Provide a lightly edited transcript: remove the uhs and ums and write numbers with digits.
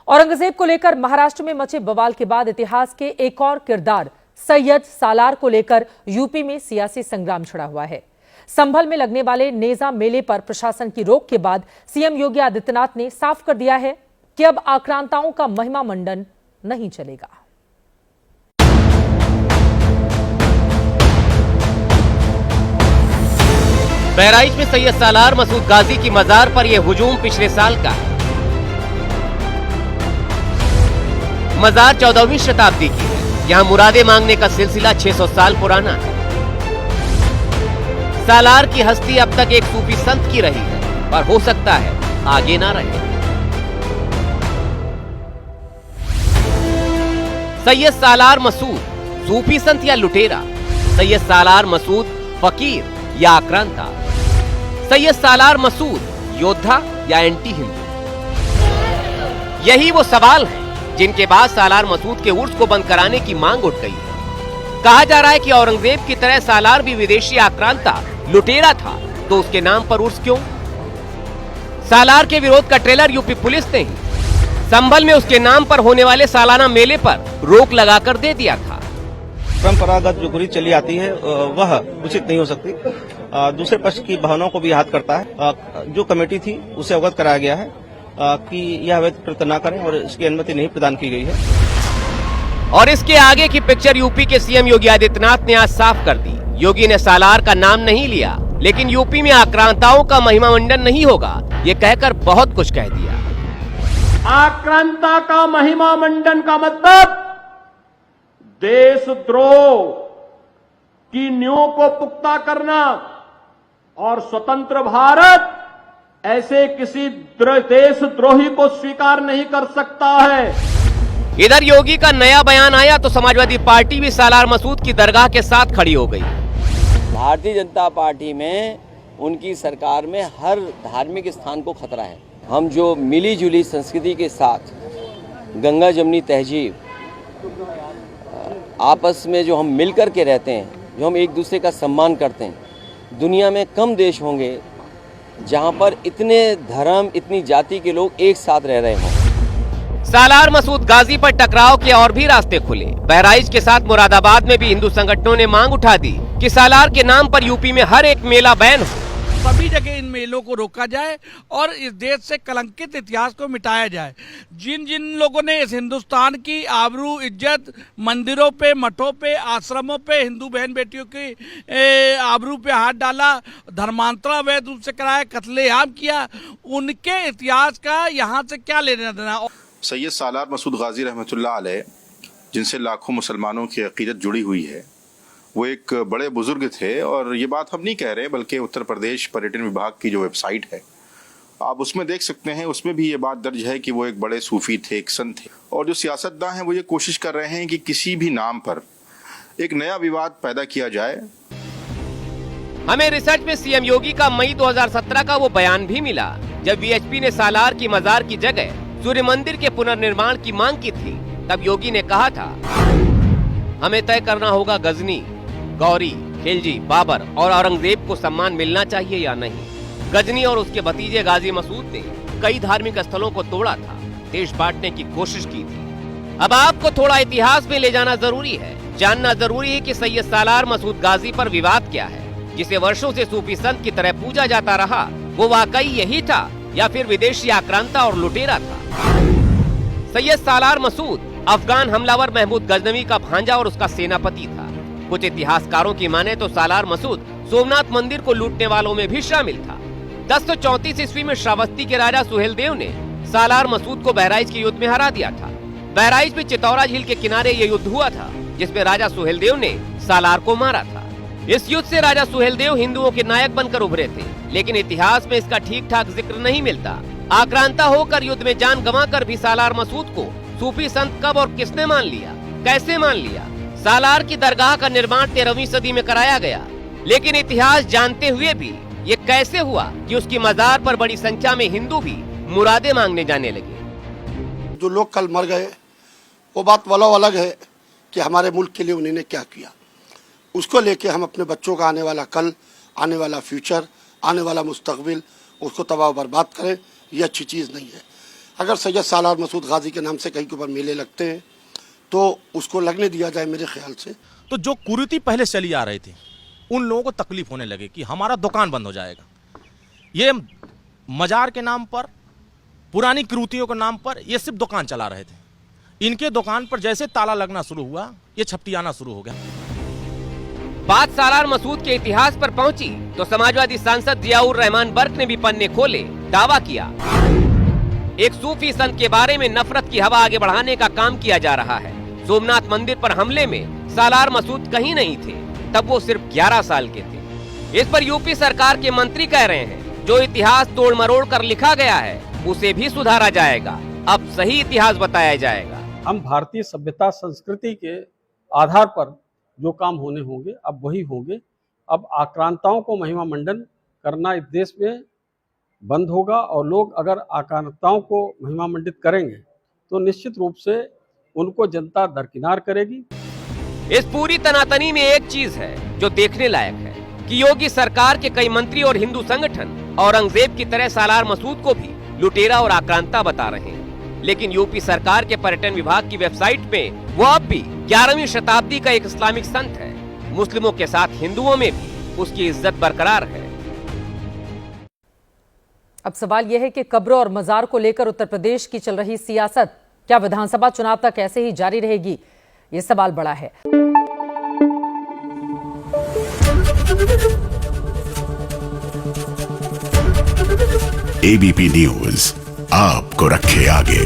औरंगजेब को लेकर महाराष्ट्र में मचे बवाल के बाद इतिहास के एक और किरदार सैयद सालार को लेकर यूपी में सियासी संग्राम छिड़ा हुआ है। संभल में लगने वाले नेजा मेले पर प्रशासन की रोक के बाद सीएम योगी आदित्यनाथ ने साफ कर दिया है कि अब आक्रांताओं का महिमा मंडन नहीं चलेगा। बहराइच में सैयद सालार मसूद गाजी की मजार पर यह हुजूम पिछले साल का है। मजार 14वीं शताब्दी की है। यहाँ मुरादे मांगने का सिलसिला 600 साल पुराना है। सालार की हस्ती अब तक एक सूफी संत की रही है, पर हो सकता है आगे ना रहे। सैयद सालार मसूद सूफी संत या लुटेरा? सैयद सालार मसूद फकीर या आक्रांता? सैयद सालार मसूद योद्धा या एंटी हिंदू? यही वो सवाल है जिनके बाद सालार मसूद के उर्स को बंद कराने की मांग उठ गई है। कहा जा रहा है कि औरंगजेब की तरह सालार भी विदेशी आक्रांता लुटेरा था, तो उसके नाम पर उर्स क्यों? सालार के विरोध का ट्रेलर यूपी पुलिस ने ही संभल में उसके नाम पर होने वाले सालाना मेले पर रोक लगाकर दे दिया था। परंपरागत जो गुरी चली आती है वह उचित नहीं हो सकती। दूसरे पक्ष की भावनाओं को भी याद करता है। जो कमेटी थी उसे अवगत कराया गया है कि यह अवैध कृत्य न करें और इसकी अनुमति नहीं प्रदान की गई है। और इसके आगे की पिक्चर यूपी के सीएम योगी आदित्यनाथ ने आज साफ कर दी। योगी ने सालार का नाम नहीं लिया, लेकिन यूपी में आक्रांताओं का महिमा मंडन नहीं होगा, ये कहकर बहुत कुछ कह दिया। आक्रांता का महिमा मंडन का मतलब देशद्रोह की नींव को पुख्ता करना, और स्वतंत्र भारत ऐसे किसी देशद्रोही को स्वीकार नहीं कर सकता है। इधर योगी का नया बयान आया तो समाजवादी पार्टी भी सालार मसूद की दरगाह के साथ खड़ी हो गई। भारतीय जनता पार्टी में उनकी सरकार में हर धार्मिक स्थान को खतरा है। हम जो मिली जुली संस्कृति के साथ गंगा जमनी तहजीब, आपस में जो हम मिलकर के रहते हैं, जो हम एक दूसरे का सम्मान करते हैं, दुनिया में कम देश होंगे जहां पर इतने धर्म, इतनी जाति के लोग एक साथ रह रहे हों। सालार मसूद गाजी पर टकराव के और भी रास्ते खुले। बहराइच के साथ मुरादाबाद में भी हिंदू संगठनों ने मांग उठा दी कि सालार के नाम पर यूपी में हर एक मेला बैन हो। सभी जगह इन मेलों को रोका जाए और इस देश से कलंकित इतिहास को मिटाया जाए। जिन जिन लोगों ने इस हिंदुस्तान की आबरू इज्जत मंदिरों पे, मठों पे, आश्रमों पे, हिंदू बहन बेटियों की आबरू पे हाथ डाला, धर्मांतरण अवैध रूप से कराया, कत्लेआम किया, उनके इतिहास का यहाँ से क्या लेना देना। सैयद सालार मसूद गाजी रहमतुल्लाह अलैह, जिनसे लाखों मुसलमानों की अकीदत जुड़ी हुई है, वो एक बड़े बुजुर्ग थे। और ये बात हम नहीं कह रहे, बल्कि उत्तर प्रदेश पर्यटन विभाग की जो वेबसाइट है आप उसमें देख सकते हैं, उसमें भी ये बात दर्ज है कि वो एक बड़े सूफी थे, एक संत थे। और जो सियासतदान हैं वो ये कोशिश कर रहे हैं कि किसी भी नाम पर एक नया विवाद पैदा किया जाए। हमें रिसर्च में सीएम योगी का मई 2017 का वो बयान भी मिला, जब वीएचपी ने सालार की मजार की जगह सूर्य मंदिर के पुनर्निर्माण की मांग की थी। तब योगी ने कहा था, हमें तय करना होगा गजनी, गौरी, खिलजी, बाबर और औरंगजेब को सम्मान मिलना चाहिए या नहीं। गजनी और उसके भतीजे गाजी मसूद ने कई धार्मिक स्थलों को तोड़ा था, देश बांटने की कोशिश की थी। अब आपको थोड़ा इतिहास में ले जाना जरूरी है, जानना जरूरी है कि सैयद सालार मसूद गाजी पर विवाद क्या है। जिसे वर्षों से सूफी संत की तरह पूजा जाता रहा, वो वाकई यही था या फिर विदेशी आक्रांता और लुटेरा था? सैयद सालार मसूद अफगान हमलावर महमूद गजनवी का भांजा और उसका सेनापति था। कुछ इतिहासकारों की माने तो सालार मसूद सोमनाथ मंदिर को लूटने वालों में भी शामिल था। 1034 ईस्वी में श्रावस्ती के राजा सुहेलदेव ने सालार मसूद को बहराइच के युद्ध में हरा दिया था। बहराइच में चितौरा झील के किनारे ये युद्ध हुआ था, जिसमें राजा सुहेलदेव ने सालार को मारा था। इस युद्ध से राजा सुहेलदेव हिंदुओं के नायक बनकर उभरे थे, लेकिन इतिहास में इसका ठीक ठाक जिक्र नहीं मिलता। आक्रांता होकर युद्ध में जान गंवाकर भी सालार मसूद को सूफी संत कब और किसने मान लिया, कैसे मान लिया? सालार की दरगाह का निर्माण 13वीं सदी में कराया गया, लेकिन इतिहास जानते हुए भी ये कैसे हुआ कि उसकी मजार पर बड़ी संख्या में हिंदू भी मुरादे मांगने जाने लगे? जो लोग कल मर गए, वो बात वाला अलग है कि हमारे मुल्क के लिए उन्होंने क्या किया। उसको लेके हम अपने बच्चों का आने वाला कल, आने वाला फ्यूचर, आने वाला मुस्तकबिल, उसको तबाह बर्बाद करें, ये अच्छी चीज़ नहीं है। अगर सैयद सालार मसूद गाजी के नाम से कहीं के ऊपर मेले लगते हैं तो उसको लगने दिया जाए मेरे ख्याल से। तो जो कुरीति पहले चली आ रही थी उन लोगों को तकलीफ होने लगे कि हमारा दुकान बंद हो जाएगा। ये मजार के नाम पर, पुरानी कुरीतियों के नाम पर ये सिर्फ दुकान चला रहे थे। इनके दुकान पर जैसे ताला लगना शुरू हुआ, ये छपटी आना शुरू हो गया। बात सालार मसूद के इतिहास पर पहुंची तो समाजवादी सांसद जियाउर रहमान बर्क ने भी पन्ने खोले, दावा किया एक सूफी संत के बारे में नफरत की हवा आगे बढ़ाने का काम किया जा रहा है। सोमनाथ मंदिर पर हमले में सालार मसूद कहीं नहीं थे, तब वो सिर्फ 11 साल के थे। इस पर यूपी सरकार के मंत्री कह रहे हैं जो इतिहास तोड़ मरोड़ कर लिखा गया है उसे भी सुधारा जाएगा, अब सही इतिहास बताया जाएगा। हम भारतीय सभ्यता संस्कृति के आधार पर जो काम होने होंगे अब वही होंगे। अब आक्रांताओं को महिमा मंडन करना इस देश में बंद होगा और लोग अगर आक्रांताओं को महिमा मंडित करेंगे तो निश्चित रूप से उनको जनता दरकिनार करेगी। इस पूरी तनातनी में एक चीज है जो देखने लायक है कि योगी सरकार के कई मंत्री और हिंदू संगठन औरंगजेब की तरह सालार मसूद को भी लुटेरा और आक्रांता बता रहे हैं, लेकिन यूपी सरकार के पर्यटन विभाग की वेबसाइट में वो अब भी 11वीं शताब्दी का एक इस्लामिक संत है। मुस्लिमों के साथ हिंदुओं में भी उसकी इज्जत बरकरार है। अब सवाल यह है कि कब्रों और मजार को लेकर उत्तर प्रदेश की चल रही सियासत क्या विधानसभा चुनाव तक ऐसे ही जारी रहेगी, ये सवाल बड़ा है। एबीपी न्यूज आपको रखे आगे।